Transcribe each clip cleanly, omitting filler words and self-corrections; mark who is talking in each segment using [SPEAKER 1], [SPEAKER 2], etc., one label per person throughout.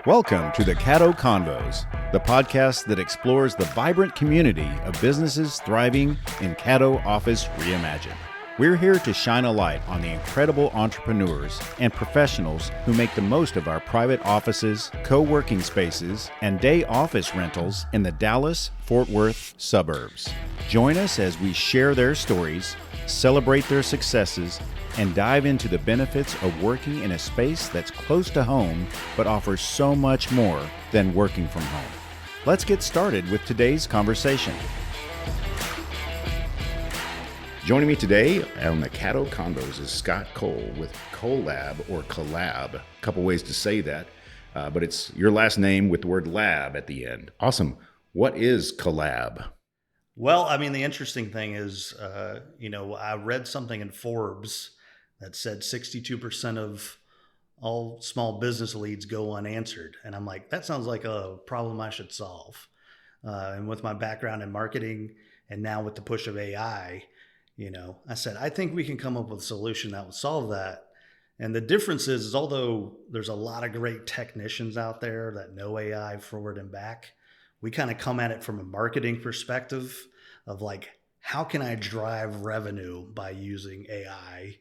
[SPEAKER 1] Welcome to the Caddo Convos, the podcast that explores the vibrant community of businesses thriving in Caddo Office Reimagined. We're here to shine a light on the incredible entrepreneurs and professionals who make the most of our private offices, co-working spaces, and day office rentals in the Dallas-Fort Worth suburbs. Join us as we share their stories, celebrate their successes, and dive into the benefits of working in a space that's close to home but offers so much more than working from home. Let's get started with today's conversation. Joining me today on the Caddo Convos is Scott Cole with Colab or Collab. A couple ways to say that, but it's your last name with the word lab at the end. Awesome. What is Collab?
[SPEAKER 2] Well, I mean, the interesting thing is, I read something in Forbes that said 62% of all small business leads go unanswered. And I'm like, that sounds like a problem I should solve. And with my background in marketing and now with the push of AI, I said, I think we can come up with a solution that will solve that. And the difference is although there's a lot of great technicians out there that know AI forward and back, we kind of come at it from a marketing perspective of like, how can I drive revenue by using AI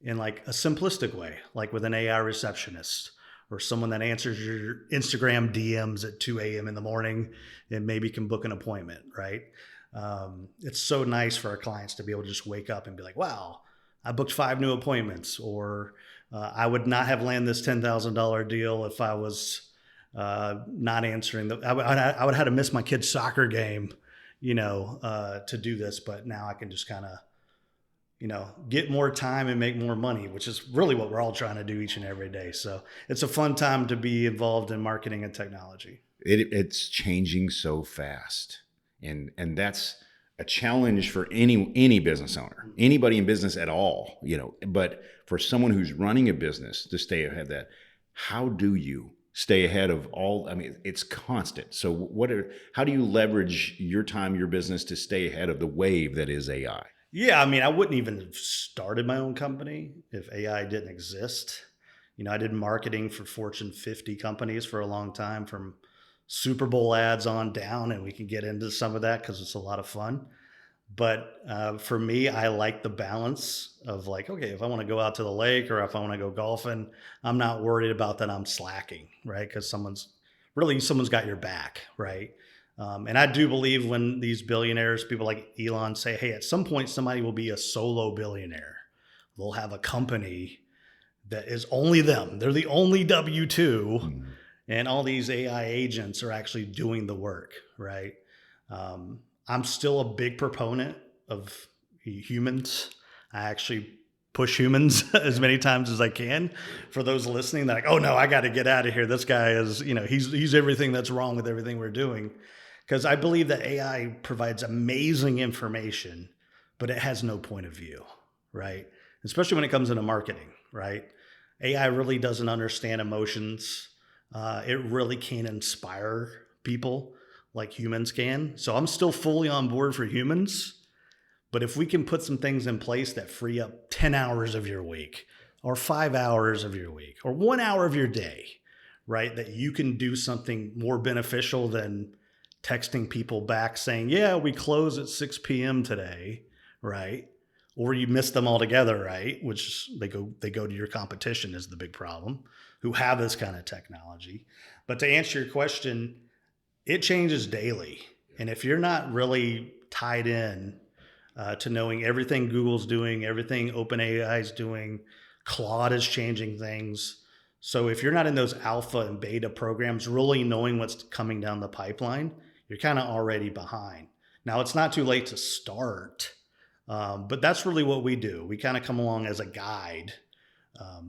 [SPEAKER 2] in like a simplistic way, like with an AI receptionist or someone that answers your Instagram DMs at 2 a.m. in the morning and maybe can book an appointment, right? It's so nice for our clients to be able to just wake up and be like, wow, I booked 5 new appointments, or I would not have landed this $10,000 deal if I was not answering I would have had to miss my kid's soccer game, to do this, but now I can just kind of, get more time and make more money, which is really what we're all trying to do each and every day. So it's a fun time to be involved in marketing and technology.
[SPEAKER 1] It's changing so fast. And that's a challenge for any business owner, anybody in business at all, but for someone who's running a business to stay ahead of that, how do you stay ahead of all? I mean, it's constant. So how do you leverage your time, your business to stay ahead of the wave that is AI?
[SPEAKER 2] Yeah, I mean, I wouldn't even have started my own company if AI didn't exist. I did marketing for Fortune 50 companies for a long time, from Super Bowl ads on down, and we can get into some of that because it's a lot of fun. But for me, I like the balance of like, okay, if I want to go out to the lake or if I want to go golfing, I'm not worried about that I'm slacking, right? Because someone's got your back, right? And I do believe when these billionaires, people like Elon, say, hey, at some point somebody will be a solo billionaire. They'll have a company that is only them. They're the only W-2. Mm-hmm. And all these AI agents are actually doing the work, right? I'm still a big proponent of humans. I actually push humans as many times as I can. For those listening, they're like, oh no, I got to get out of here. This guy is, he's everything that's wrong with everything we're doing. Because I believe that AI provides amazing information, but it has no point of view, right? Especially when it comes into marketing, right? AI really doesn't understand emotions. It really can't inspire people like humans can. So I'm still fully on board for humans. But if we can put some things in place that free up 10 hours of your week or 5 hours of your week or 1 hour of your day, right, that you can do something more beneficial than texting people back saying, yeah, we close at 6 p.m. today, right? Or you miss them altogether, right? Which they go to your competition is the big problem, who have this kind of technology. But to answer your question, it changes daily. And if you're not really tied in to knowing everything Google's doing, everything OpenAI is doing, Claude is changing things. So if you're not in those alpha and beta programs, really knowing what's coming down the pipeline, you're kind of already behind. Now, it's not too late to start, but that's really what we do. We kind of come along as a guide.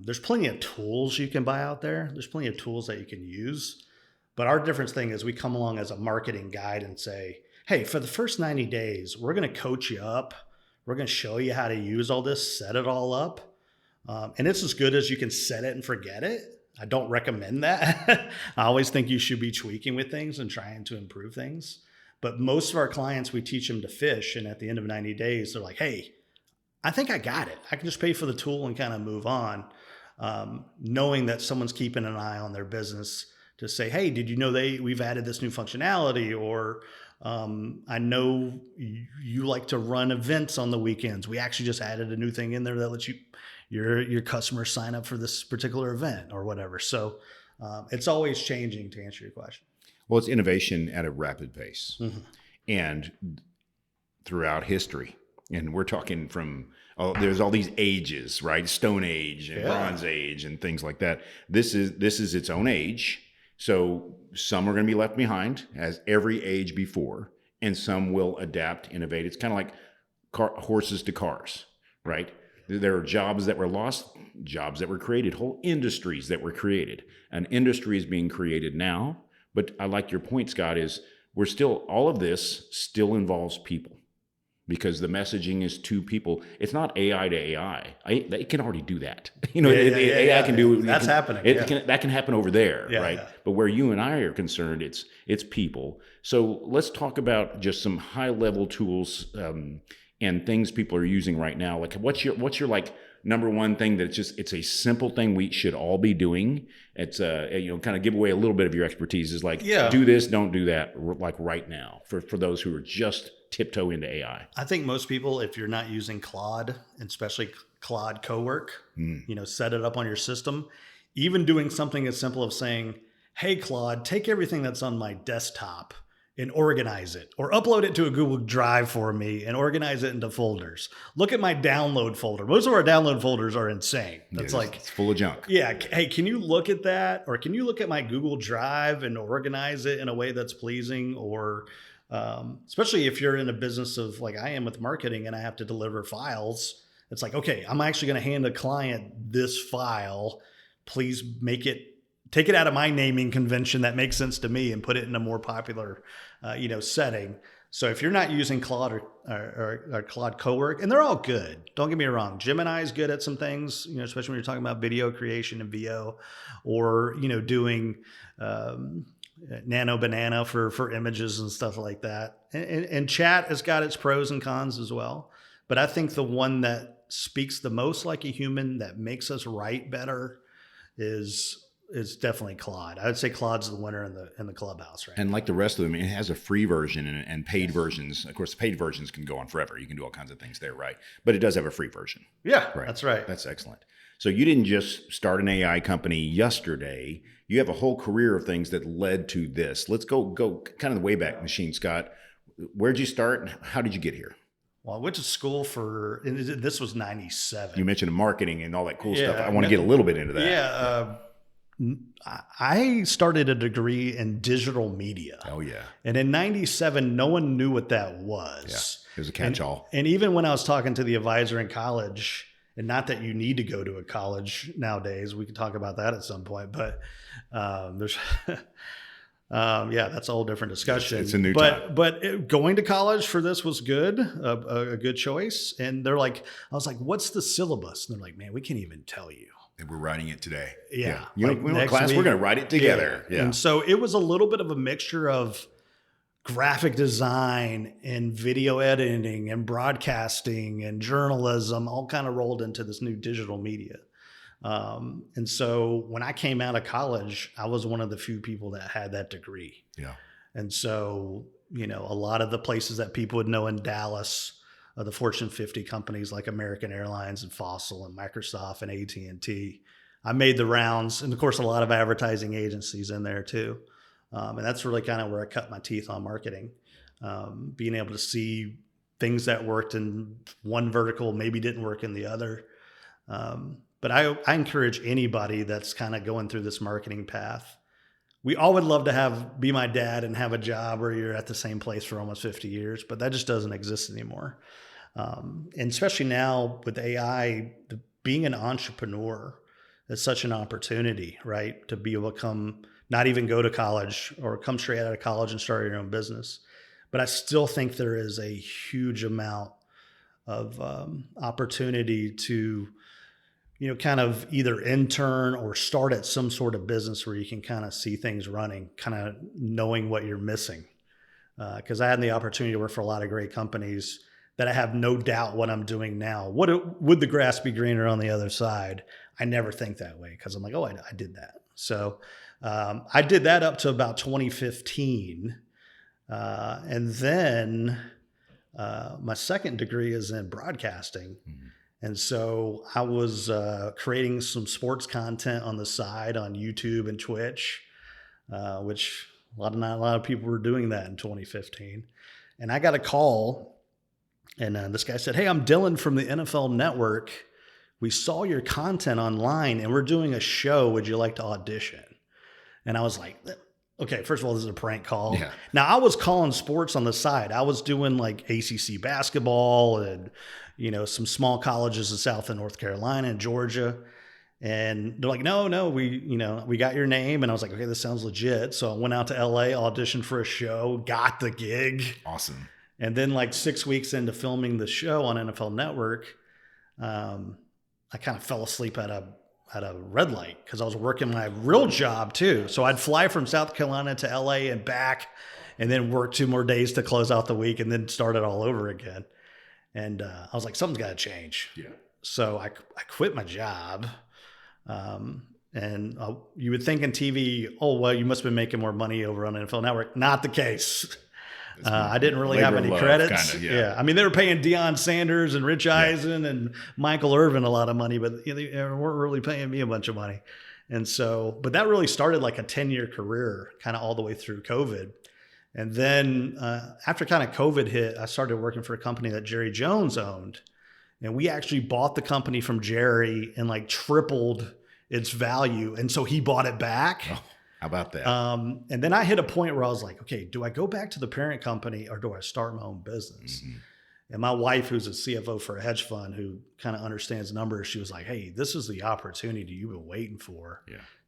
[SPEAKER 2] There's plenty of tools you can buy out there. There's plenty of tools that you can use. But our difference thing is we come along as a marketing guide and say, hey, for the first 90 days, we're going to coach you up. We're going to show you how to use all this, set it all up. And it's as good as you can set it and forget it. I don't recommend that. I always think you should be tweaking with things and trying to improve things. But most of our clients, we teach them to fish. And at the end of 90 days, they're like, hey, I think I got it. I can just pay for the tool and kind of move on, knowing that someone's keeping an eye on their business, to say, hey, did you know we've added this new functionality? Or I know you like to run events on the weekends. We actually just added a new thing in there that lets your customers sign up for this particular event or whatever. So it's always changing, to answer your question.
[SPEAKER 1] Well, it's innovation at a rapid pace.
[SPEAKER 2] Mm-hmm.
[SPEAKER 1] And throughout history. And we're talking from, there's all these ages, right? Stone Age and Bronze Age and things like that. This is its own age. So some are going to be left behind, as every age before, and some will adapt, innovate. It's kind of like horses to cars, right? There are jobs that were lost, jobs that were created, whole industries that were created. An industry is being created now. But I like your point, Scott, is all of this still involves people, because the messaging is to people. It's not AI to AI. It can already do that. AI can do.
[SPEAKER 2] That's happening.
[SPEAKER 1] That can happen over there, right?
[SPEAKER 2] Yeah.
[SPEAKER 1] But where you and I are concerned, it's people. So let's talk about just some high level tools and things people are using right now. Like, what's your like number one thing that it's a simple thing we should all be doing? It's kind of give away a little bit of your expertise. Is like, do this, don't do that, like right now for those who are just tiptoe into AI.
[SPEAKER 2] I think most people, if you're not using Claude, and especially Claude Cowork, set it up on your system. Even doing something as simple as saying, hey, Claude, take everything that's on my desktop and organize it, or upload it to a Google Drive for me and organize it into folders. Look at my download folder. Most of our download folders are insane. That's
[SPEAKER 1] it's full of junk.
[SPEAKER 2] Yeah. Hey, can you look at that? Or can you look at my Google Drive and organize it in a way that's pleasing? Or especially if you're in a business of, like I am with marketing, and I have to deliver files. It's like, okay, I'm actually going to hand a client this file. Please take it out of my naming convention that makes sense to me and put it in a more popular, setting. So if you're not using Claude or Claude Cowork, and they're all good, don't get me wrong. Gemini is good at some things, especially when you're talking about video creation and VO, or, doing Nano Banana for images and stuff like that. And chat has got its pros and cons as well. But I think the one that speaks the most like a human, that makes us write better, is definitely Claude. I would say Claude's the winner in the clubhouse, right?
[SPEAKER 1] And like the rest of them, it has a free version and paid versions. Of course, the paid versions can go on forever. You can do all kinds of things there, right? But it does have a free version.
[SPEAKER 2] Yeah,
[SPEAKER 1] right.
[SPEAKER 2] That's right.
[SPEAKER 1] That's excellent. So you didn't just start an AI company yesterday. You have a whole career of things that led to this. Let's go kind of the Wayback Machine, Scott. Where'd you start and how did you get here?
[SPEAKER 2] Well, I went to school this was 97.
[SPEAKER 1] You mentioned marketing and all that cool stuff. I want to get a little bit into that.
[SPEAKER 2] Yeah. I started a degree in digital media.
[SPEAKER 1] Oh, yeah.
[SPEAKER 2] And in 97, no one knew what that was.
[SPEAKER 1] Yeah, it was a catch-all.
[SPEAKER 2] And even when I was talking to the advisor in college, and not that you need to go to a college nowadays, we can talk about that at some point, but there's... that's a whole different discussion.
[SPEAKER 1] It's a new time.
[SPEAKER 2] But going to college for this was good, a good choice. And I was like, what's the syllabus? And they're like, man, we can't even tell you.
[SPEAKER 1] And we're writing it today.
[SPEAKER 2] Yeah.
[SPEAKER 1] You know, class, we're going to write it together. Yeah.
[SPEAKER 2] And so it was a little bit of a mixture of graphic design and video editing and broadcasting and journalism, all kind of rolled into this new digital media. And so when I came out of college, I was one of the few people that had that degree.
[SPEAKER 1] Yeah. And
[SPEAKER 2] so, a lot of the places that people would know in Dallas, the Fortune 50 companies like American Airlines and Fossil and Microsoft and AT&T, I made the rounds. And of course, a lot of advertising agencies in there too. And that's really kind of where I cut my teeth on marketing. Being able to see things that worked in one vertical, maybe didn't work in the other. But I encourage anybody that's kind of going through this marketing path. We all would love to be my dad and have a job where you're at the same place for almost 50 years, but that just doesn't exist anymore. And especially now with AI, being an entrepreneur is such an opportunity, right? To be able to not even go to college or come straight out of college and start your own business. But I still think there is a huge amount of opportunity to kind of either intern or start at some sort of business where you can kind of see things running, kind of knowing what you're missing. Because I had the opportunity to work for a lot of great companies that I have no doubt what I'm doing now. Would the grass be greener on the other side? I never think that way because I'm like, oh, I did that. So I did that up to about 2015. And then my second degree is in broadcasting. Mm-hmm. And so I was creating some sports content on the side on YouTube and Twitch, which not a lot of people were doing that in 2015. And I got a call, and this guy said, "Hey, I'm Dylan from the NFL Network. We saw your content online, and we're doing a show. Would you like to audition?" And I was like, okay, first of all, this is a prank call. Yeah. Now, I was calling sports on the side. I was doing like ACC basketball and, some small colleges in South and North Carolina and Georgia. And they're like, no, we got your name. And I was like, okay, this sounds legit. So I went out to LA, auditioned for a show, got the gig.
[SPEAKER 3] Awesome.
[SPEAKER 2] And then like 6 weeks into filming the show on NFL Network, I kind of fell asleep at a red light because I was working my real job too. So I'd fly from South Carolina to LA and back, and then work 2 more days to close out the week and then start it all over again. And I was like, something's got to change. Yeah. So I quit my job. And you would think in TV, oh, well, you must have been making more money over on NFL Network. Not the case. I didn't really have any credits.
[SPEAKER 3] Kinda, yeah.
[SPEAKER 2] I mean, they were paying Deion Sanders and Rich Eisen and Michael Irvin a lot of money, but they weren't really paying me a bunch of money. And so, but that really started like a 10-year career, kind of all the way through COVID. And then after kind of COVID hit, I started working for a company that Jerry Jones owned. And we actually bought the company from Jerry and like tripled its value. And so he bought it back.
[SPEAKER 3] Oh. How about that?
[SPEAKER 2] And then I hit a point where I was like, okay, do I go back to the parent company or do I start my own business? Mm-hmm. And my wife, who's a CFO for a hedge fund who kind of understands numbers, she was like, hey, this is the opportunity you've been waiting for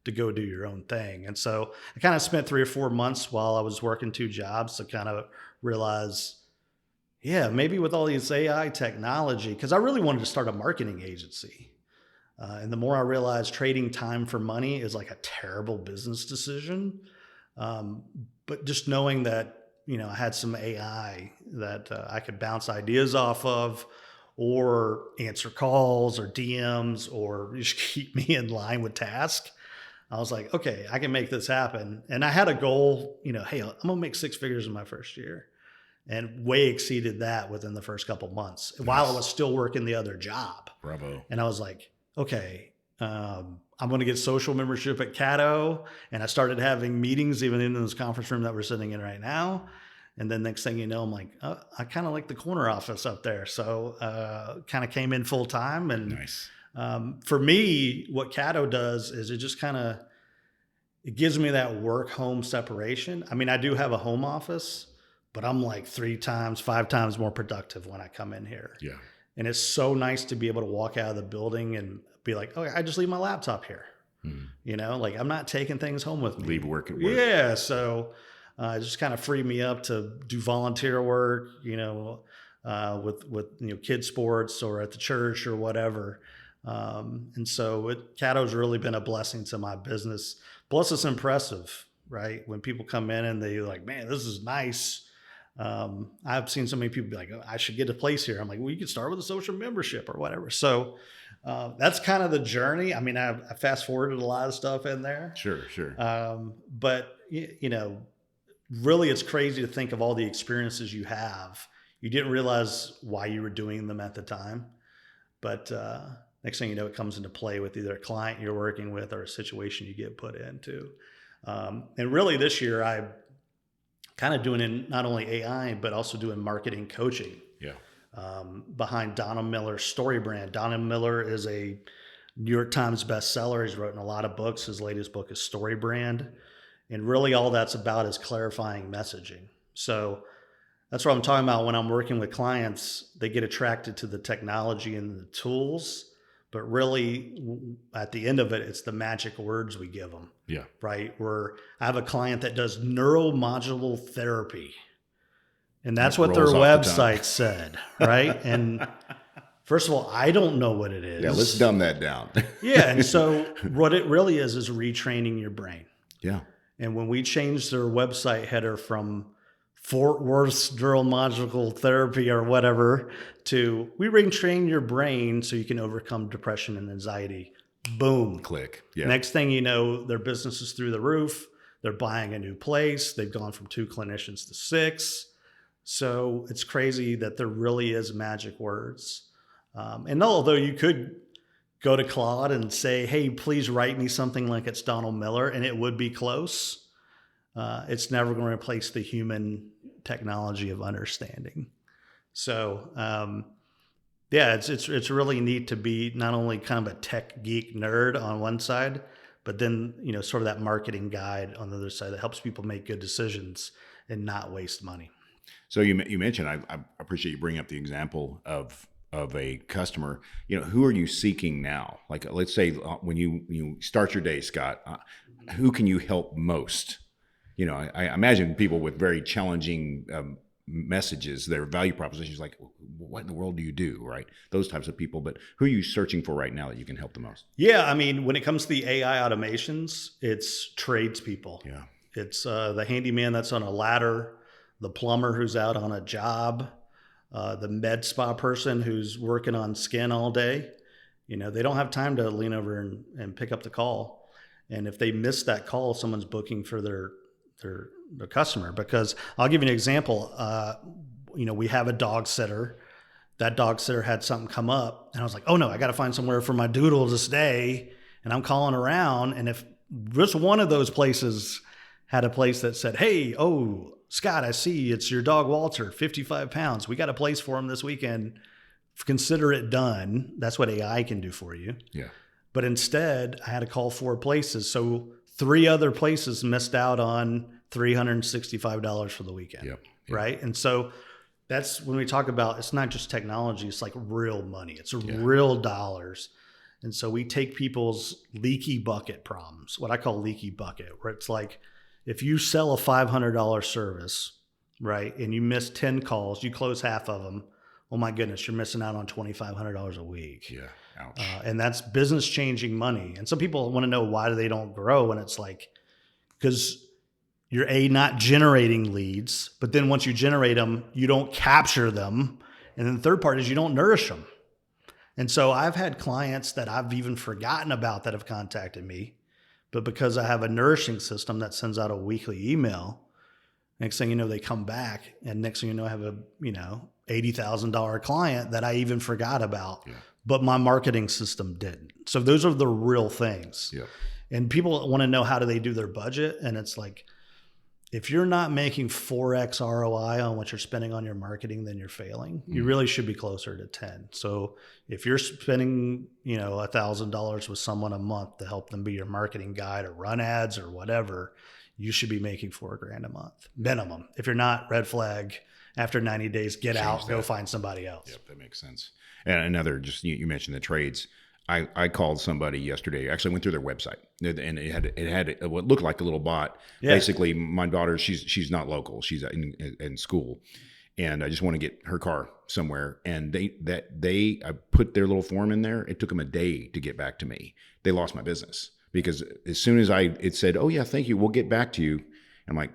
[SPEAKER 2] to go do your own thing. And so I kind of spent 3 or 4 months while I was working 2 jobs to kind of realize, maybe with all this AI technology, because I really wanted to start a marketing agency. And the more I realized trading time for money is like a terrible business decision. But just knowing that, I had some AI that I could bounce ideas off of or answer calls or DMs or just keep me in line with tasks, I was like, okay, I can make this happen. And I had a goal, hey, I'm going to make 6 figures in my first year. And way exceeded that within the first couple months while I was still working the other job.
[SPEAKER 3] Bravo.
[SPEAKER 2] And I was like, okay, I'm going to get social membership at Caddo. And I started having meetings even in this conference room that we're sitting in right now. And then next thing you know, I'm like, oh, I kind of like the corner office up there. So kind of came in full time. And
[SPEAKER 3] nice.
[SPEAKER 2] For me, what Caddo does is it just it gives me that work home separation. I mean, I do have a home office, but I'm like 3 times, 5 times more productive when I come in here.
[SPEAKER 3] Yeah.
[SPEAKER 2] And it's so nice to be able to walk out of the building and be like, oh, I just leave my laptop here. Like I'm not taking things home with me.
[SPEAKER 3] Leave work at work.
[SPEAKER 2] Yeah. So it just kind of freed me up to do volunteer work, with kid sports or at the church or whatever. And so Caddo's really been a blessing to my business. Plus it's impressive, right? When people come in and they're like, man, this is nice. I've seen so many people be like, oh, I should get a place here. I'm like, well, you could start with a social membership or whatever. So that's kind of the journey. I mean, I fast forwarded a lot of stuff in there.
[SPEAKER 3] Sure.
[SPEAKER 2] But really it's crazy to think of all the experiences you have. You didn't realize why you were doing them at the time. But next thing you know, it comes into play with either a client you're working with or a situation you get put into. And really this year, I'm kind of doing not only AI, but also doing marketing coaching.
[SPEAKER 3] Yeah.
[SPEAKER 2] Behind Donna Miller's StoryBrand. Donna Miller is a New York Times bestseller. He's written a lot of books. His latest book is StoryBrand. And really all that's about is clarifying messaging. So that's what I'm talking about when I'm working with clients. They get attracted to the technology and the tools, but really at the end of it, it's the magic words we give them.
[SPEAKER 3] Yeah.
[SPEAKER 2] Right. Where I have a client that does neuromodulal therapy. And that's what their website said. Right. And first of all, I don't know what it is.
[SPEAKER 3] Yeah. Let's dumb that down.
[SPEAKER 2] Yeah. And so what it really is retraining your brain.
[SPEAKER 3] Yeah.
[SPEAKER 2] And when we changed their website header from Fort Worth's neurological therapy or whatever to we retrain your brain so you can overcome depression and anxiety. Boom.
[SPEAKER 3] Click. Yeah.
[SPEAKER 2] Next thing you know, their business is through the roof. They're buying a new place. They've gone from 2 clinicians to 6. So it's crazy that there really is magic words. And although you could go to Claude and say, hey, please write me something like it's Donald Miller, and it would be close. It's never going to replace the human technology of understanding. So, yeah, it's really neat to be not only kind of a tech geek nerd on one side, but then, sort of that marketing guide on the other side that helps people make good decisions and not waste money.
[SPEAKER 3] So you mentioned, I appreciate you bringing up the example of a customer. Who are you seeking now? Like, let's say when you start your day, Scott, who can you help most? I imagine people with very challenging messages, their value propositions, like, what in the world do you do, right? Those types of people. But who are you searching for right now that you can help the most?
[SPEAKER 2] Yeah, I mean, when it comes to the AI automations, it's tradespeople.
[SPEAKER 3] Yeah.
[SPEAKER 2] It's the handyman that's on a ladder, the plumber who's out on a job, the med spa person who's working on skin all day. They don't have time to lean over and pick up the call. And if they miss that call, someone's booking for their customer. Because I'll give you an example. We have a dog sitter. That dog sitter had something come up, and I was like, oh no, I got to find somewhere for my doodle to stay. And I'm calling around, and if just one of those places had a place that said, hey, oh, Scott, I see it's your dog Walter, 55 pounds. We got a place for him this weekend. Consider it done. That's what AI can do for you.
[SPEAKER 3] Yeah.
[SPEAKER 2] But instead, I had to call 4 places. So 3 other places missed out on $365 for the weekend.
[SPEAKER 3] Yep.
[SPEAKER 2] Right. And so that's when we talk about, it's not just technology, it's like real money. It's real dollars. And so we take people's leaky bucket problems, what I call leaky bucket, where it's like, if you sell a $500 service, right, and you miss 10 calls, you close half of them, oh my goodness, you're missing out on $2,500 a week.
[SPEAKER 3] Yeah. Ouch.
[SPEAKER 2] And that's business changing money. And some people want to know why they don't grow. And it's like, because you're not generating leads, but then once you generate them, you don't capture them. And then the third part is you don't nourish them. And so I've had clients that I've even forgotten about that have contacted me, but because I have a nourishing system that sends out a weekly email, next thing you know, they come back, and next thing you know, I have a, $80,000 client that I even forgot about, but my marketing system didn't. So those are the real things.
[SPEAKER 3] Yeah.
[SPEAKER 2] And people want to know, how do they do their budget? And it's like, if you're not making 4x ROI on what you're spending on your marketing, then you're failing. You really should be closer to 10. So if you're spending, $1,000 with someone a month to help them be your marketing guide or run ads or whatever, you should be making $4,000 a month minimum. If you're not, red flag. After 90 days, get out, go find somebody else.
[SPEAKER 3] Yep, that makes sense. And another, just you mentioned the trades. I called somebody yesterday. I actually went through their website, and it had what looked like a little bot. Yeah. Basically, my daughter, she's not local. She's in school, and I just want to get her car somewhere. And I put their little form in there. It took them a day to get back to me. They lost my business because as soon as it said, "Oh yeah, thank you, we'll get back to you," I'm like,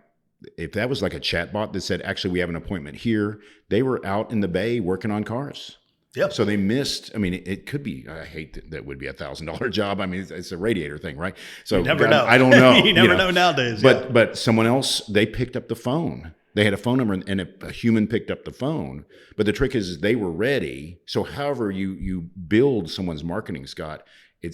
[SPEAKER 3] if that was like a chat bot that said, "Actually, we have an appointment here," they were out in the bay working on cars. Yep. So they missed. I mean, it could be. I hate that would be $1,000 job. I mean, it's a radiator thing, right? So
[SPEAKER 2] you never know.
[SPEAKER 3] I don't know.
[SPEAKER 2] You never know nowadays.
[SPEAKER 3] But someone else, they picked up the phone. They had a phone number, and a human picked up the phone. But the trick is they were ready. So however you build someone's marketing, Scott,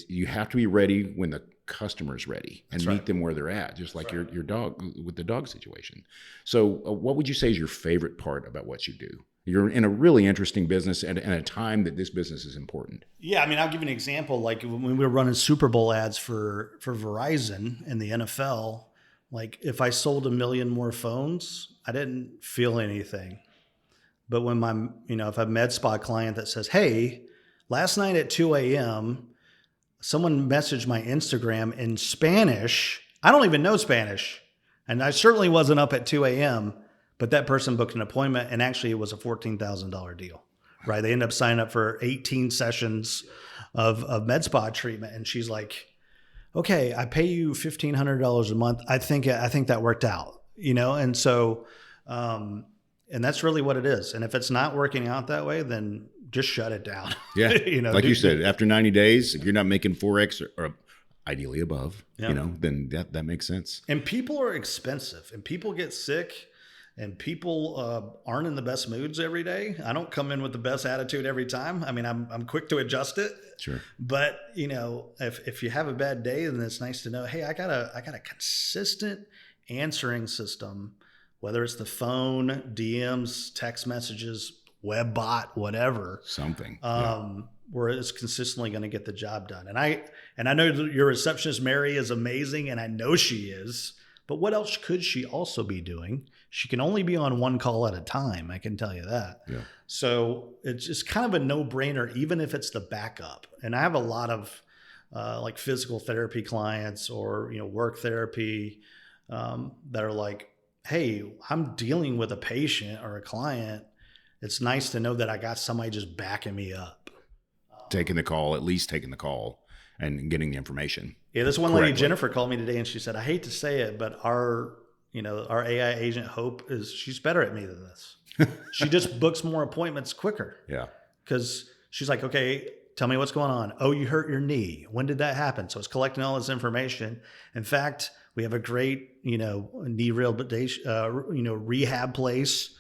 [SPEAKER 3] you have to be ready when the customer's ready and meet them where they're at, just like your dog with the dog situation. So what would you say is your favorite part about what you do? You're in a really interesting business and a time that this business is important.
[SPEAKER 2] Yeah, I mean, I'll give you an example. Like when we were running Super Bowl ads for Verizon and the NFL, like if I sold 1 million more phones, I didn't feel anything. But when if I have a med spa client that says, hey, last night at 2 a.m., someone messaged my Instagram in Spanish. I don't even know Spanish. And I certainly wasn't up at 2 a.m., but that person booked an appointment, and actually it was a $14,000 deal, right? They ended up signing up for 18 sessions of med spa treatment. And she's like, okay, I pay you $1,500 a month. I think that worked out, And so And that's really what it is. And if it's not working out that way, then just shut it down.
[SPEAKER 3] Yeah. You said, after 90 days, if you're not making 4X or ideally above, then that makes sense.
[SPEAKER 2] And people are expensive, and people get sick, and people aren't in the best moods every day. I don't come in with the best attitude every time. I mean, I'm quick to adjust it.
[SPEAKER 3] Sure.
[SPEAKER 2] But if you have a bad day, then it's nice to know, hey, I got a consistent answering system, whether it's the phone, DMs, text messages, web bot, whatever.
[SPEAKER 3] Something.
[SPEAKER 2] Where it's consistently going to get the job done. And I know that your receptionist, Mary, is amazing, and I know she is, but what else could she also be doing? She can only be on one call at a time. I can tell you that.
[SPEAKER 3] Yeah.
[SPEAKER 2] So it's just kind of a no-brainer, even if it's the backup. And I have a lot of like physical therapy clients or, work therapy that are like, hey, I'm dealing with a patient or a client. It's nice to know that I got somebody just backing me up.
[SPEAKER 3] Taking the call, at least taking the call and getting the information.
[SPEAKER 2] Yeah, this one lady, Jennifer, called me today and she said, I hate to say it, but our AI agent Hope she's better at me than this. She just books more appointments quicker.
[SPEAKER 3] Yeah. Because
[SPEAKER 2] she's like, okay, tell me what's going on. Oh, you hurt your knee. When did that happen? So it's collecting all this information. In fact, we have a great, knee rehabilitation, rehab place.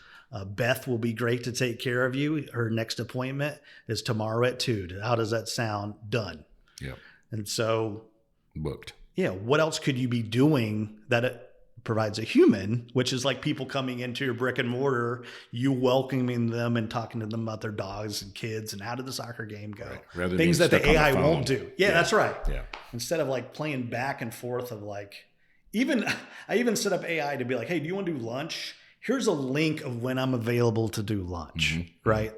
[SPEAKER 2] Beth will be great to take care of you. Her next appointment is tomorrow at 2:00. How does that sound? Done.
[SPEAKER 3] Yeah.
[SPEAKER 2] And so
[SPEAKER 3] booked.
[SPEAKER 2] Yeah. What else could you be doing that it provides a human, which is like people coming into your brick and mortar, you welcoming them and talking to them about their dogs and kids and how did the soccer game go?
[SPEAKER 3] Right.
[SPEAKER 2] Things that the AI won't do. Yeah, that's right.
[SPEAKER 3] Yeah.
[SPEAKER 2] Instead of like playing back and forth of like, I even set up AI to be like, hey, do you want to do lunch? Here's a link of when I'm available to do lunch, right?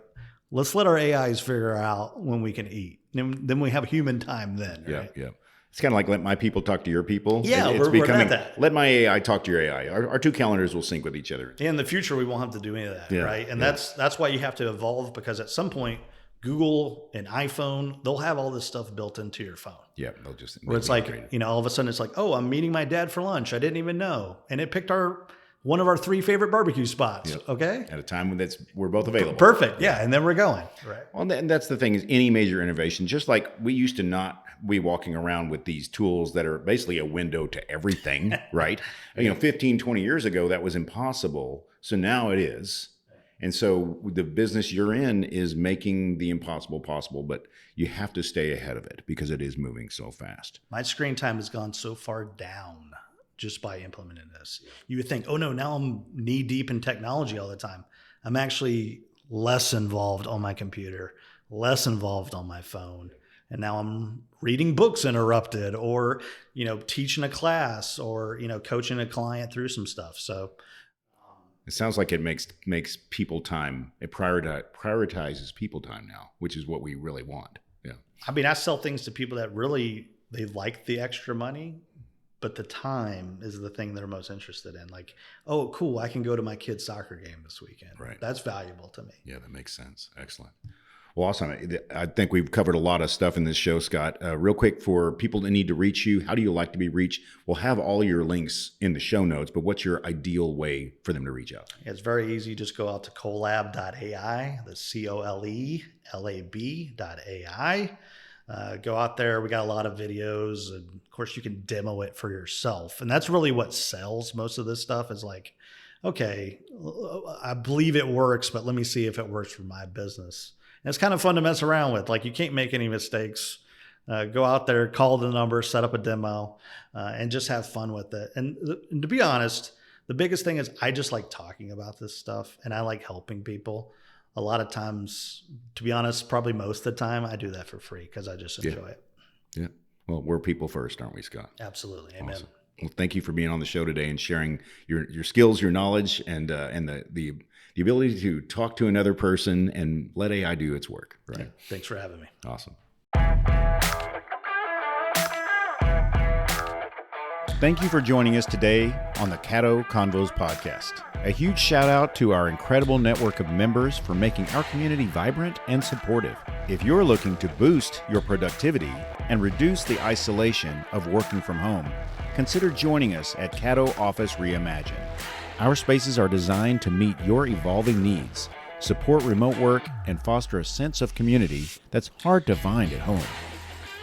[SPEAKER 2] Let's let our AIs figure out when we can eat. Then we have human time then, right?
[SPEAKER 3] Yeah. It's kind of like let my people talk to your people.
[SPEAKER 2] Yeah,
[SPEAKER 3] it's
[SPEAKER 2] becoming that.
[SPEAKER 3] Let my AI talk to your AI. Our two calendars will sync with each other.
[SPEAKER 2] In the future, we won't have to do any of that, right? And that's why you have to evolve, because at some point, Google and iPhone, they'll have all this stuff built into your phone.
[SPEAKER 3] Yeah, they'll just
[SPEAKER 2] where it's like, all of a sudden it's like, oh, I'm meeting my dad for lunch. I didn't even know, and it picked one of our 3 favorite barbecue spots. Yep. Okay.
[SPEAKER 3] At a time when we're both available.
[SPEAKER 2] Perfect. Yeah. And then we're going. Right.
[SPEAKER 3] Well, and that's the thing is any major innovation, just like we used to not be walking around with these tools that are basically a window to everything, right? 15, 20 years ago, that was impossible. So now it is. And so the business you're in is making the impossible possible, but you have to stay ahead of it because it is moving so fast.
[SPEAKER 2] My screen time has gone so far down just by implementing this. You would think, oh no, now I'm knee deep in technology all the time. I'm actually less involved on my computer, less involved on my phone. And now I'm reading books interrupted or, teaching a class or, coaching a client through some stuff. So
[SPEAKER 3] it sounds like it makes people time. It prioritizes people time now, which is what we really want. Yeah.
[SPEAKER 2] I mean, I sell things to people that really, they like the extra money, but the time is the thing they're most interested in. Like, oh, cool, I can go to my kid's soccer game this weekend.
[SPEAKER 3] Right.
[SPEAKER 2] That's valuable to me.
[SPEAKER 3] Yeah, that makes sense. Excellent. Well, awesome. I think we've covered a lot of stuff in this show, Scott. Real quick, for people that need to reach you, how do you like to be reached? We'll have all your links in the show notes, but what's your ideal way for them to reach out?
[SPEAKER 2] It's very easy. Just go out to colelab.ai, that's colelab.ai. Go out there. We got a lot of videos, and of course you can demo it for yourself. And that's really what sells most of this stuff is like, okay, I believe it works, but let me see if it works for my business. And it's kind of fun to mess around with. Like, you can't make any mistakes. Go out there, call the number, set up a demo, and just have fun with it. And to be honest, the biggest thing is I just like talking about this stuff, and I like helping people. A lot of times, to be honest, probably most of the time, I do that for free because I just enjoy it.
[SPEAKER 3] Yeah. Well, we're people first, aren't we, Scott?
[SPEAKER 2] Absolutely. Amen.
[SPEAKER 3] Awesome. Well, thank you for being on the show today and sharing your skills, your knowledge, and the ability to talk to another person and let AI do its work. Right.
[SPEAKER 2] Yeah. Thanks for having me.
[SPEAKER 3] Awesome.
[SPEAKER 1] Thank you for joining us today on the Caddo Convos podcast. A huge shout out to our incredible network of members for making our community vibrant and supportive. If you're looking to boost your productivity and reduce the isolation of working from home, consider joining us at Caddo Office Reimagine. Our spaces are designed to meet your evolving needs, support remote work, and foster a sense of community that's hard to find at home.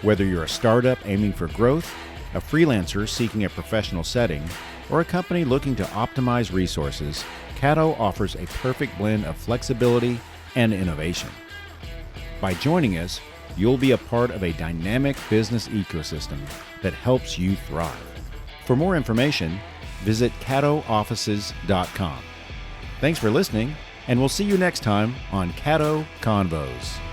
[SPEAKER 1] Whether you're a startup aiming for growth, a freelancer seeking a professional setting, or a company looking to optimize resources, Caddo offers a perfect blend of flexibility and innovation. By joining us, you'll be a part of a dynamic business ecosystem that helps you thrive. For more information, visit caddooffices.com. Thanks for listening, and we'll see you next time on Caddo Convos.